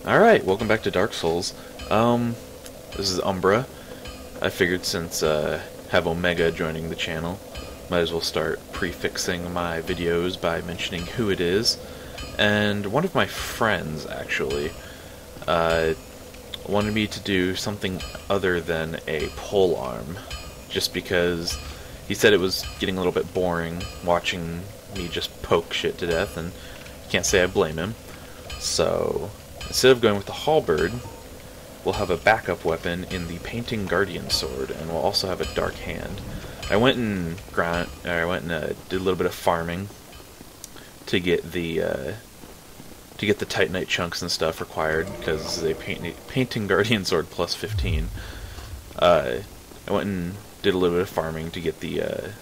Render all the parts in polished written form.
Alright, welcome back to Dark Souls. This is Umbra. I figured since I have Omega joining the channel, might as well start prefixing my videos by mentioning who it is. And one of my friends, actually, wanted me to do something other than a polearm, just because he said it was getting a little bit boring watching me just poke shit to death, and can't say I blame him. So instead of going with the halberd, we'll have a backup weapon in the Painting Guardian Sword, and we'll also have a Dark Hand. I went and did a little bit of farming to get the Titanite chunks and stuff required, because this is a Painting Guardian Sword plus 15. I went and did a little bit of farming to get the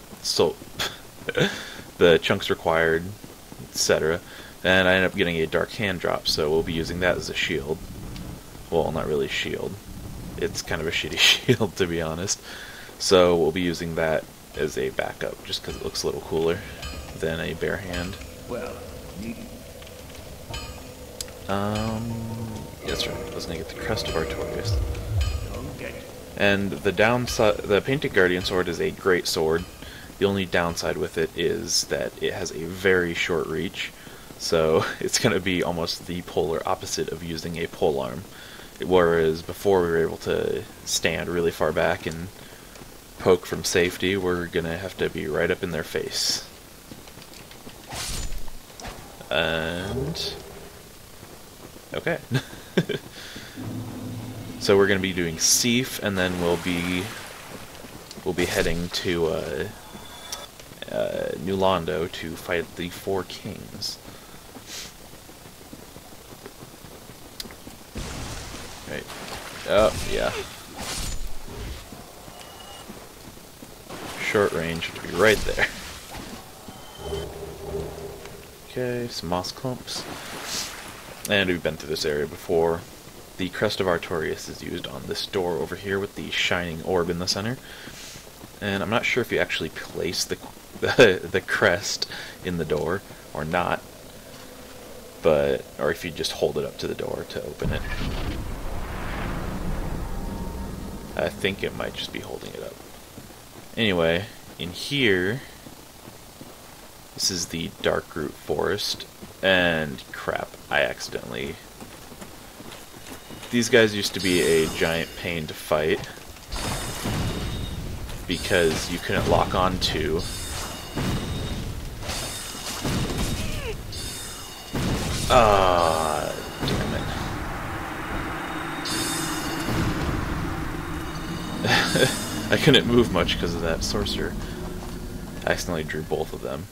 the chunks required, etc. And I ended up getting a Dark Hand drop, so we'll be using that as a shield. Well, not really a shield. It's kind of a shitty shield, to be honest. So we'll be using that as a backup, just because it looks a little cooler than a bare hand. Well, that's right. I was gonna get the Crest of Artorias. okay. And the Painted Guardian Sword is a great sword. The only downside with it is that it has a very short reach, so it's going to be almost the polar opposite of using a polearm. Whereas before we were able to stand really far back and poke from safety, we're going to have to be right up in their face. And okay. So we're going to be doing Seif, and then we'll be heading to New Londo to fight the Four Kings. Right. Oh, yeah. Short range to be right there. Okay, some moss clumps. And we've been through this area before. The Crest of Artorias is used on this door over here with the shining orb in the center. And I'm not sure if you actually place the crest in the door or not, or if you just hold it up to the door to open it. I think it might just be holding it up. Anyway, in here, this is the Darkroot Forest, and crap, I accidentally... These guys used to be a giant pain to fight, because you couldn't lock on to... Ah, damn it. I couldn't move much because of that sorcerer. I accidentally drew both of them.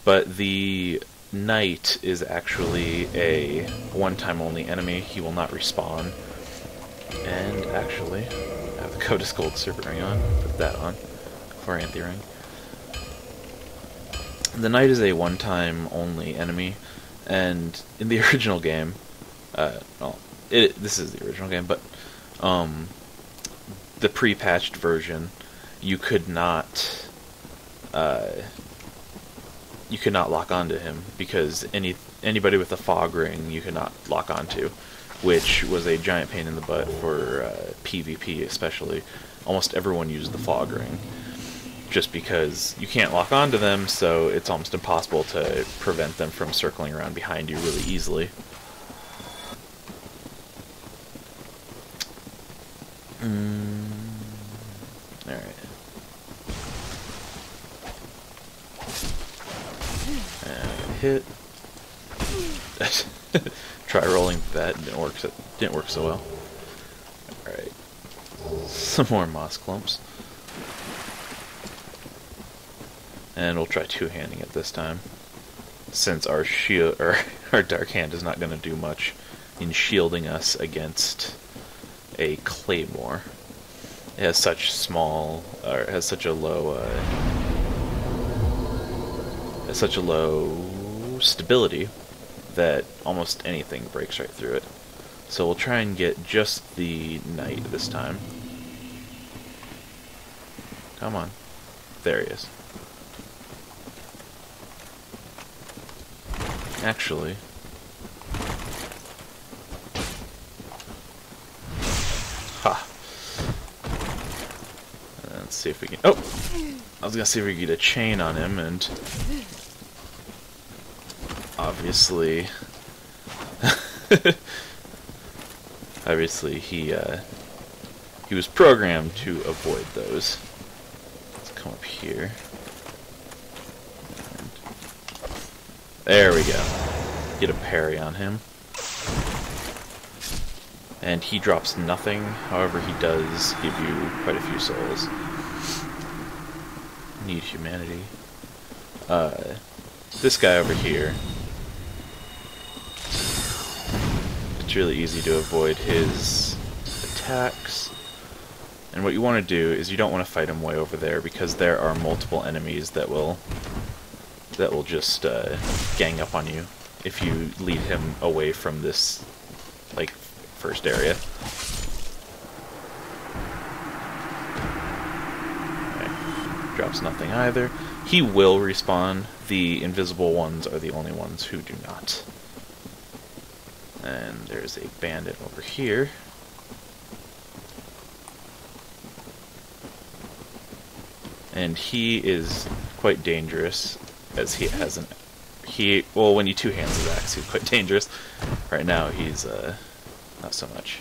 But the knight is actually a one-time only enemy. He will not respawn. And actually, I have the Codex Gold Serpent Ring on. Put that on. For Anti-Ring. The knight is a one-time only enemy. And in the original game, this is the original game, but the pre-patched version, you could not lock onto him, because anybody with a fog ring you could not lock onto, which was a giant pain in the butt for PvP especially. Almost everyone used the fog ring, just because you can't lock onto them, so it's almost impossible to prevent them from circling around behind you really easily. Alright. Hit. Try rolling that, didn't work so well. Alright. Some more moss clumps. And we'll try two-handing it this time, since our shield, or our Dark Hand is not going to do much in shielding us against a claymore. It has such low stability that almost anything breaks right through it. So we'll try and get just the knight this time. Come on. There he is. Actually, Ha. Let's see if we can... Oh! I was gonna see if we could get a chain on him, and... Obviously... Obviously, he was programmed to avoid those. Let's come up here. And there we go. Get a parry on him. And he drops nothing, however he does give you quite a few souls. Need humanity. This guy over here. It's really easy to avoid his attacks. And what you want to do is you don't want to fight him way over there, because there are multiple enemies that will just gang up on you if you lead him away from this, like, first area. Okay. Drops nothing either. He will respawn. The invisible ones are the only ones who do not. And there's a bandit over here. And he is quite dangerous, as he has an... Well, when you two-hand his axe, he's quite dangerous. Right now, he's, not so much.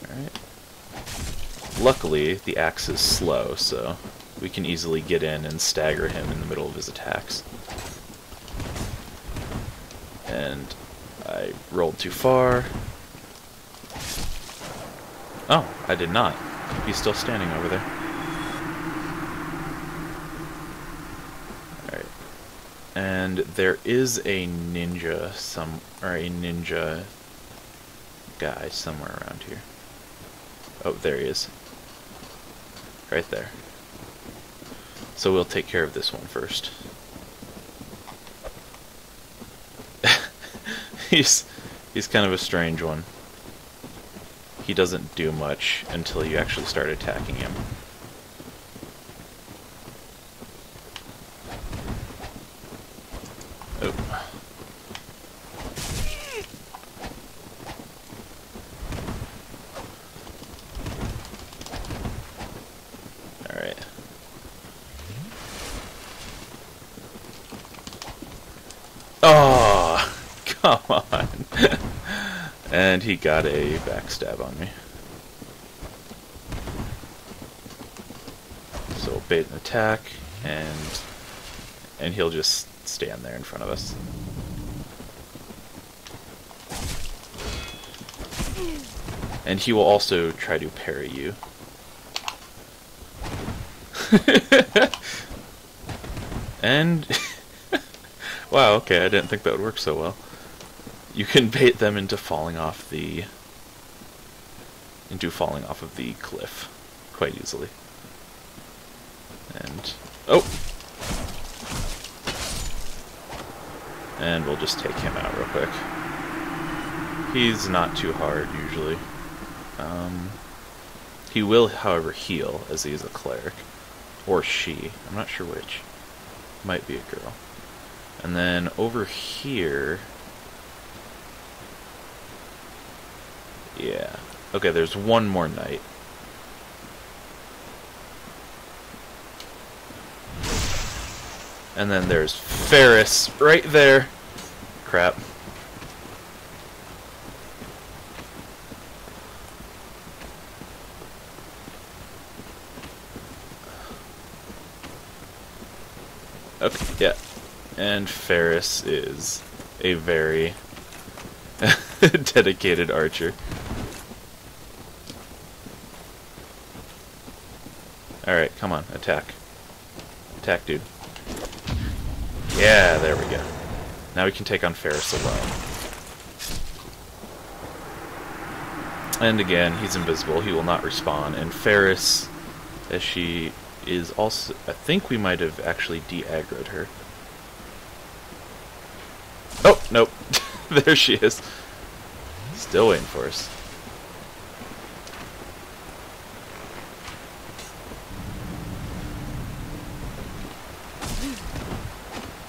Alright. Luckily, the axe is slow, so we can easily get in and stagger him in the middle of his attacks. And I rolled too far. Oh, I did not. He's still standing over there. Alright. And there is a ninja a ninja guy somewhere around here. Oh, there he is. Right there. So we'll take care of this one first. He's kind of a strange one. He doesn't do much until you actually start attacking him. Oh. Alright. Oh, come on. And he got a backstab on me. So bait an attack, and he'll just stand there in front of us. And he will also try to parry you. And wow, okay, I didn't think that would work so well. You can bait them into falling off of the cliff quite easily. And oh, and we'll just take him out real quick. He's not too hard usually. He will, however, heal, as he is a cleric, or she. I'm not sure which. Might be a girl. And then over here. Yeah. Okay, there's one more knight. And then there's Ferris right there. Crap. Okay, yeah. And Ferris is a very dedicated archer. Alright, come on, attack. Attack, dude. Yeah, there we go. Now we can take on Ferris alone. And again, he's invisible, he will not respawn. And Ferris, as she is also... I think we might have actually de-aggroed her. Oh, nope. There she is. Still waiting for us.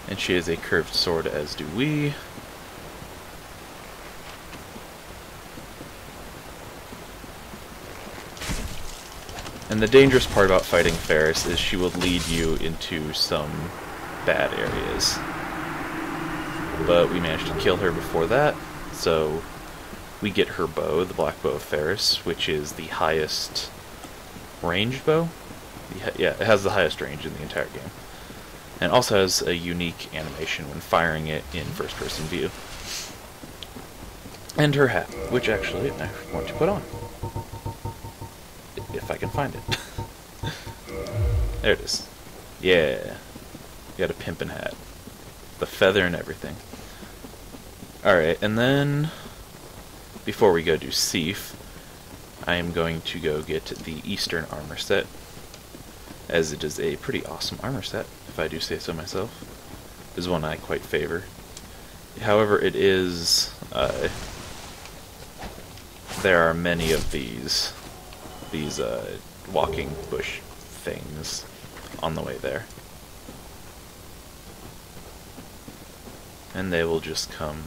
And she has a curved sword, as do we. And the dangerous part about fighting Ferris is she will lead you into some bad areas. But we managed to kill her before that, so we get her bow, the black bow of Ferris, which is the highest ranged bow. Yeah, it has the highest range in the entire game. And also has a unique animation when firing it in first-person view. And her hat, which actually I want to put on. If I can find it. There it is. Yeah. You got a pimpin' hat. The feather and everything. Alright, and then before we go do Seif, I am going to go get the Eastern armor set, as it is a pretty awesome armor set, if I do say so myself. It is one I quite favor. However, it is, there are many of these walking bush things on the way there. And they will just come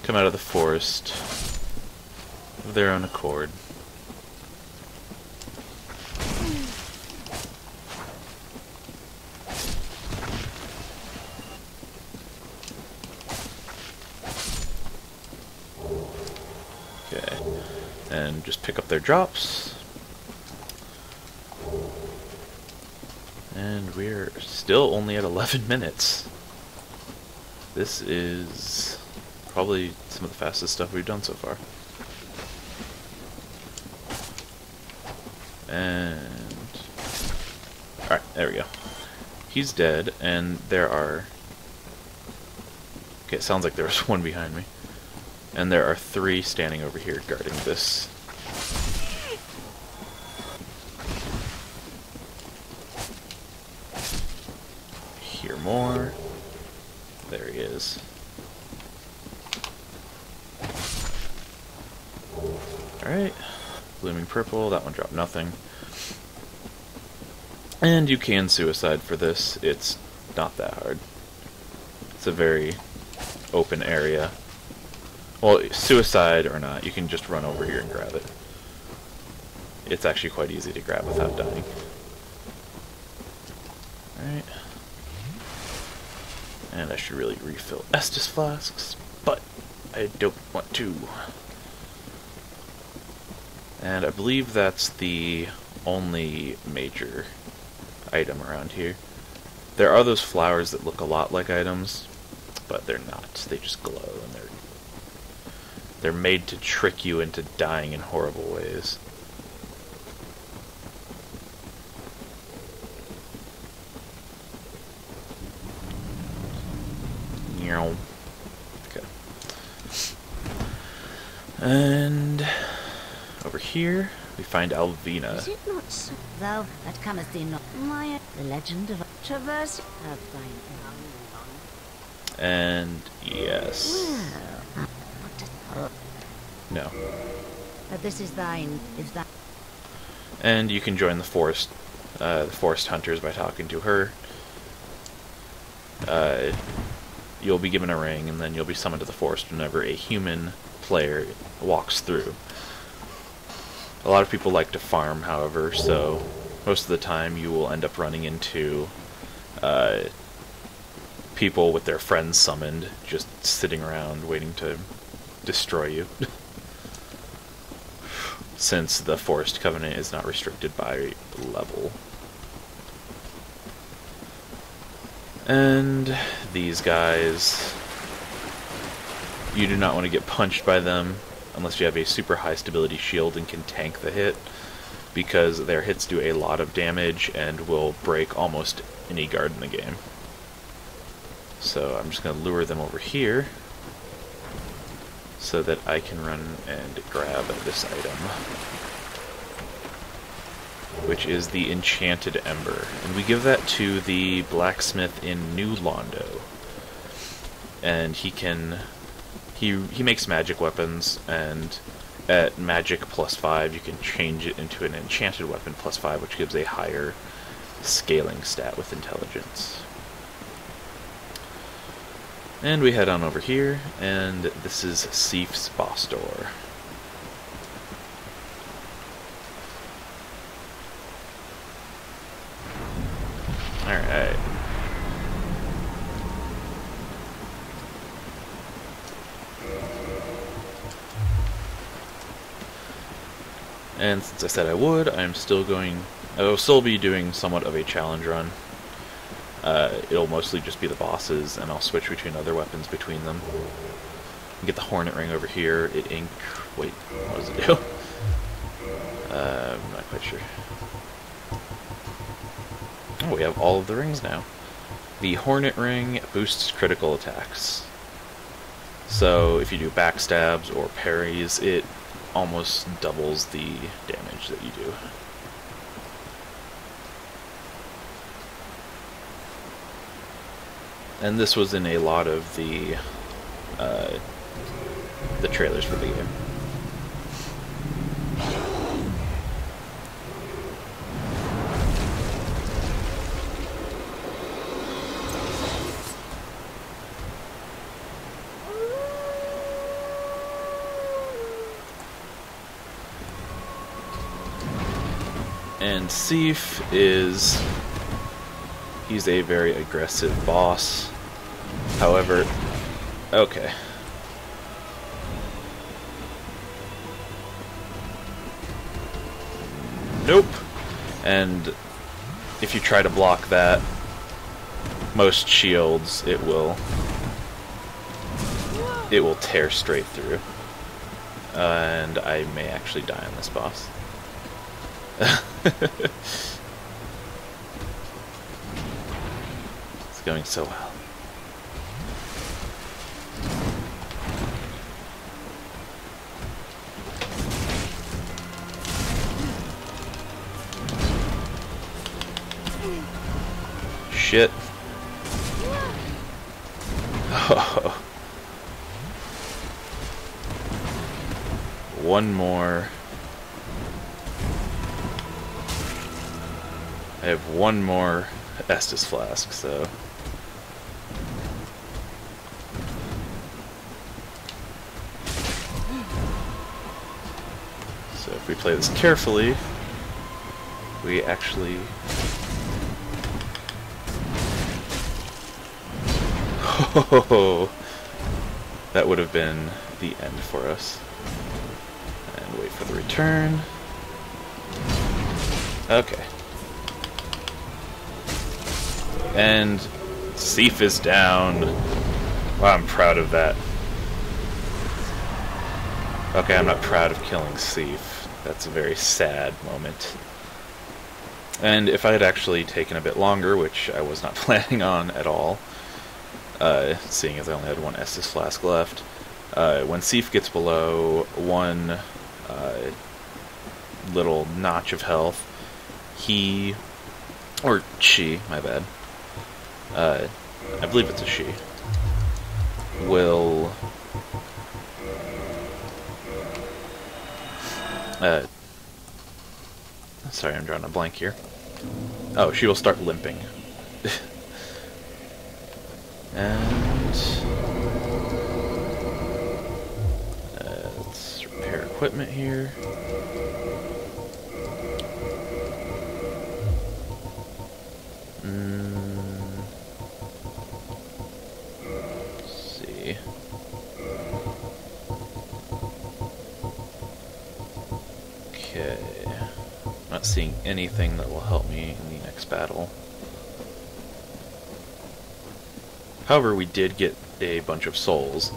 out of the forest of their own accord. Okay, and just pick up their drops. And we're still only at 11 minutes. This is probably some of the fastest stuff we've done so far. And alright, there we go. He's dead, and there are... Okay, it sounds like there was one behind me. And there are 3 standing over here guarding this. Hear more. There he is. Alright. Blooming purple, that one dropped nothing. And you can suicide for this. It's not that hard. It's a very open area. Well, suicide or not, you can just run over here and grab it. It's actually quite easy to grab without dying. Alright. And I should really refill Estus flasks, but I don't want to. And I believe that's the only major item around here. There are those flowers that look a lot like items, but they're not. They just glow, and they're made to trick you into dying in horrible ways. Okay. And over here we find Alvina. Is it not so? Thou that cometh thee not, Maya, the legend of traverse of thine. And yes. Well, what does, oh, No. but this is thine, if that. And you can join the forest hunters by talking to her. You'll be given a ring, and then you'll be summoned to the forest whenever a human player walks through. A lot of people like to farm, however, so most of the time you will end up running into people with their friends summoned, just sitting around waiting to destroy you. Since the Forest Covenant is not restricted by level. And these guys, you do not want to get punched by them unless you have a super high stability shield and can tank the hit, because their hits do a lot of damage and will break almost any guard in the game. So I'm just going to lure them over here so that I can run and grab this item, which is the Enchanted Ember. And we give that to the blacksmith in New Londo. And he makes magic weapons, and at magic +5 you can change it into an enchanted weapon +5, which gives a higher scaling stat with intelligence. And we head on over here, and this is Seif's boss door. And since I said I would, I will still be doing somewhat of a challenge run. It'll mostly just be the bosses, and I'll switch between other weapons between them. Get the Hornet Ring over here. Wait, what does it do? I'm not quite sure. Oh, we have all of the rings now. The Hornet Ring boosts critical attacks. So if you do backstabs or parries, it almost doubles the damage that you do. And this was in a lot of the trailers for the game. And Seif he's a very aggressive boss. However, okay. Nope. And if you try to block that, most shields, it will tear straight through. And I may actually die on this boss. It's going so well. Shit. Oh. One more. I have one more Estus flask, so... So if we play this carefully, we actually... Oh, that would have been the end for us. And wait for the return. Okay. And Seif is down. Wow, I'm proud of that. Okay, I'm not proud of killing Seif. That's a very sad moment. And if I had actually taken a bit longer, which I was not planning on at all, seeing as I only had one Estus flask left, when Seif gets below one little notch of health, he, or she, my bad, I believe it's a she, will sorry, I'm drawing a blank here. Oh, she will start limping. And let's repair equipment here. Let's see. Okay. Not seeing anything that will help me in the next battle. However, we did get a bunch of souls.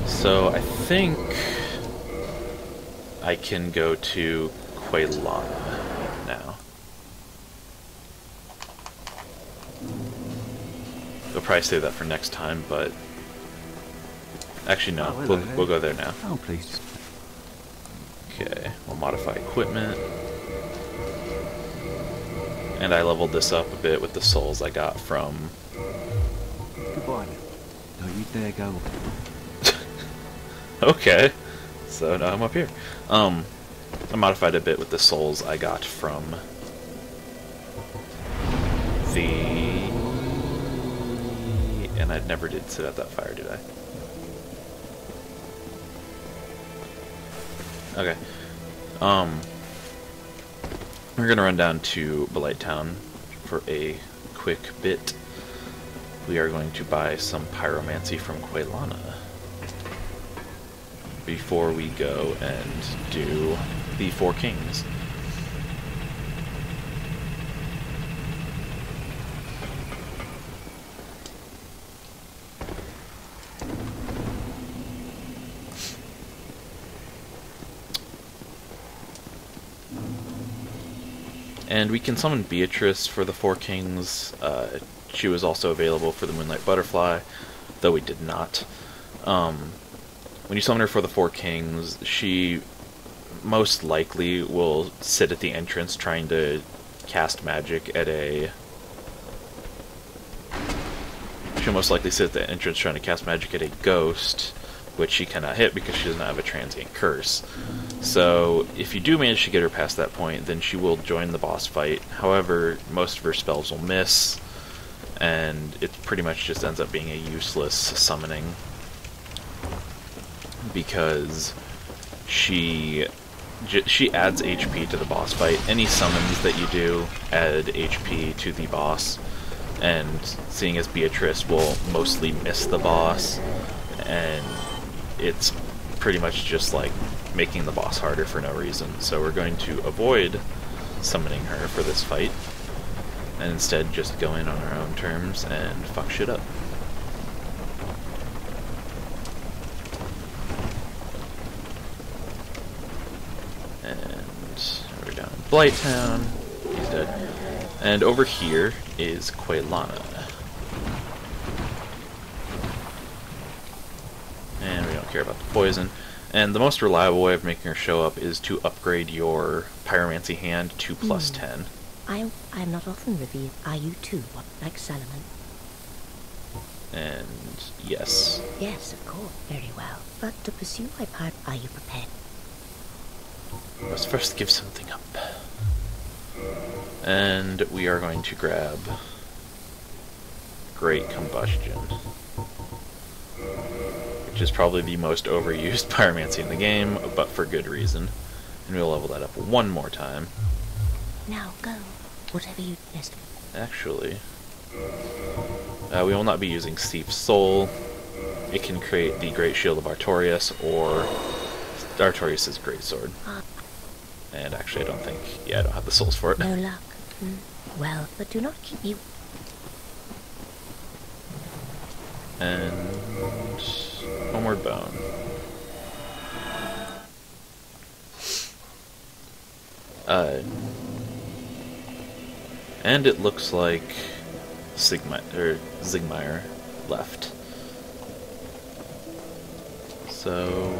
So I think I can go to Quaylana now. I'll probably save that for next time, but actually no, we'll go there now. Oh, please. Okay, we'll modify equipment. And I leveled this up a bit with the souls I got from... Goodbye. Don't you dare go. Okay, so now I'm up here. I modified a bit with the souls I got from the... And I never did sit at that fire, did I? Okay. We're gonna run down to Blight Town for a quick bit. We are going to buy some pyromancy from Quaylana before we go and do the Four Kings. And we can summon Beatrice for the Four Kings. She was also available for the Moonlight Butterfly, though we did not. When you summon her for the Four Kings, she most likely will sit at the entrance trying to cast magic at a... She'll most likely sit at the entrance trying to cast magic at a ghost, which she cannot hit because she doesn't have a transient curse. So, if you do manage to get her past that point, then she will join the boss fight. However, most of her spells will miss, and it pretty much just ends up being a useless summoning, because she adds HP to the boss fight. Any summons that you do add HP to the boss, and seeing as Beatrice will mostly miss the boss, and it's pretty much just like making the boss harder for no reason. So we're going to avoid summoning her for this fight, and instead just go in on our own terms and fuck shit up. And we're down in Blighttown. He's dead. And over here is Quaylana. And we don't care about the poison. And the most reliable way of making her show up is to upgrade your Pyromancy hand to +10. I'm not often revealed. Are you too, like Solomon? And yes. Yes, of course. Very well. But to pursue my part, are you prepared? Let's first give something up. And we are going to grab Great Combustion, which is probably the most overused pyromancy in the game, but for good reason. And we'll level that up one more time. Now go. Whatever you best. Actually, we will not be using Thief's Soul. It can create the Great Shield of Artorias, or Artorias' Greatsword. And actually, I don't think... Yeah, I don't have the souls for it. No luck. Well, but do not keep you... And... Homeward Bone. And it looks like Zigmire left. So...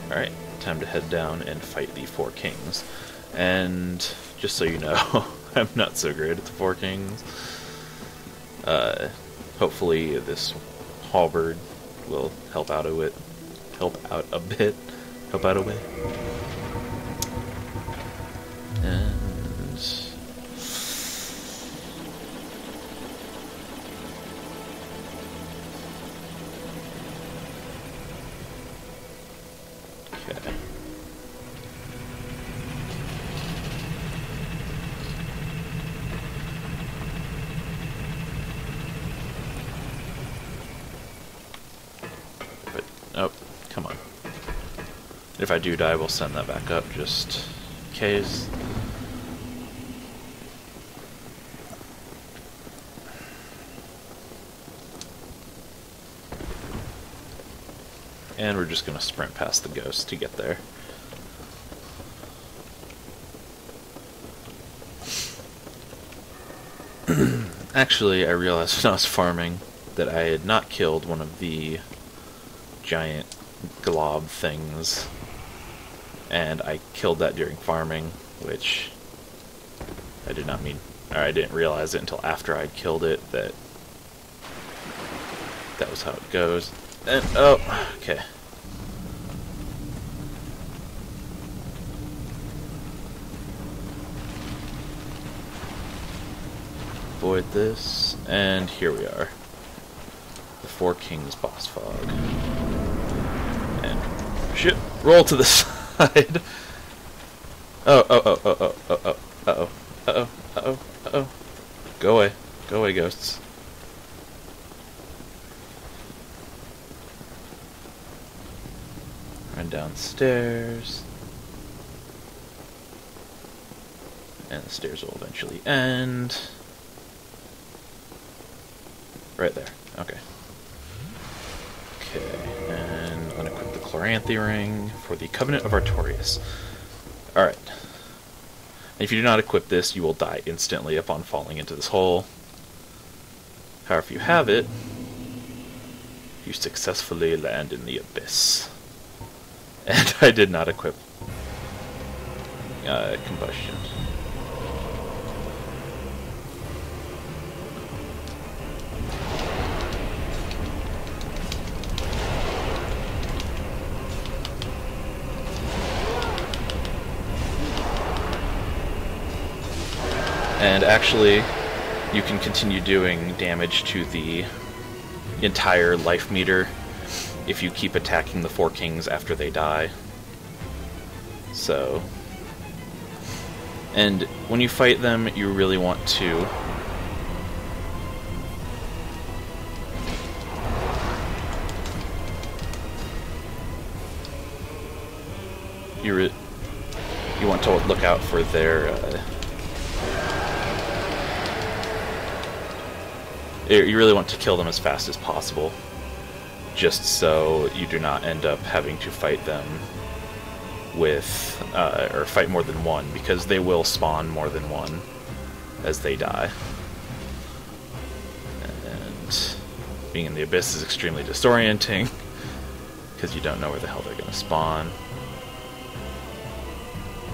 Alright, time to head down and fight the Four Kings. And just so you know, I'm not so great at the Four Kings. Hopefully this halberd will help out a bit. Help out a bit. And okay. But oh, come on. If I do die, we'll send that back up just in case. And we're just going to sprint past the ghost to get there. Actually, I realized when I was farming that I had not killed one of the giant glob things. And I killed that during farming, which I did not mean... Or I didn't realize it until after I'd killed it, that was how it goes. And, oh, okay. Avoid this, and here we are. The Four Kings boss fog. And, shit, roll to the side. Uh-oh. Go away, ghosts. run downstairs. And the stairs will eventually end. Right there. Okay. Okay, and unequip the Chloranthy ring for the Covenant of Artorias. Alright. If you do not equip this, you will die instantly upon falling into this hole. However, if you have it, you successfully land in the abyss. And I did not equip combustion. And actually, you can continue doing damage to the entire life meter if you keep attacking the 4 kings after they die. So, and when you fight them, you really want to you want to look out for their you really want to kill them as fast as possible, just so you do not end up having to fight them with, or fight more than one, because they will spawn more than one as they die. And being in the abyss is extremely disorienting, because you don't know where the hell they're going to spawn.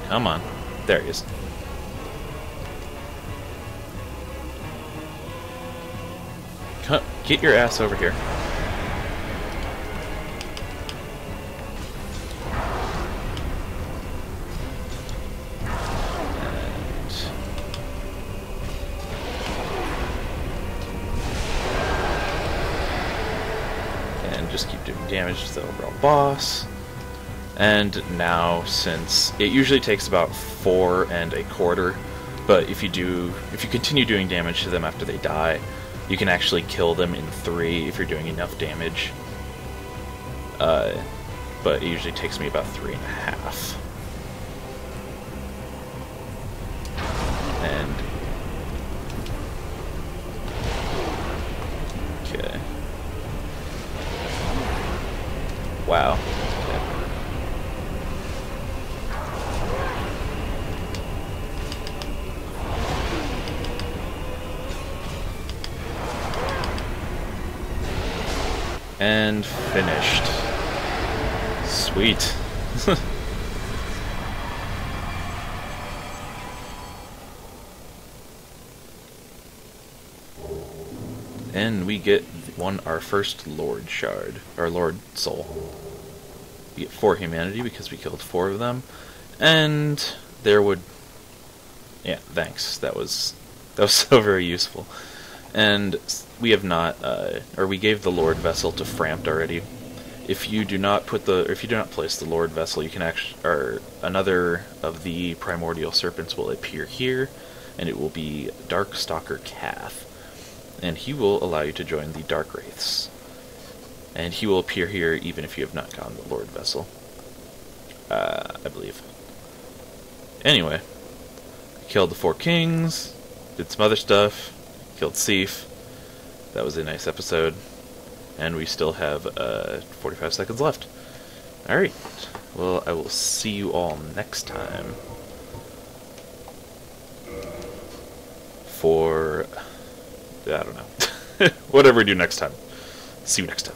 Come on. There he is. Get your ass over here. And just keep doing damage to the overall boss. And now, since it usually takes about 4 1/4, but if you continue doing damage to them after they die, you can actually kill them in 3 if you're doing enough damage. But it usually takes me about 3 1/2. And okay. Wow. And finished. Sweet. And we get our first Lord Shard, our Lord Soul. We get 4 humanity because we killed 4 of them, and there would, yeah, thanks. That was so very useful. And we have not, or we gave the Lord Vessel to Frampt already. If you do not place the Lord Vessel, you can actually, or another of the primordial serpents will appear here, and it will be Darkstalker Cath, and he will allow you to join the Dark Wraiths. And he will appear here even if you have not gotten the Lord Vessel, I believe. Anyway, killed the 4 kings, did some other stuff. Killed Seif. That was a nice episode. And we still have 45 seconds left. Alright. Well, I will see you all next time for, I don't know. Whatever we do next time. See you next time.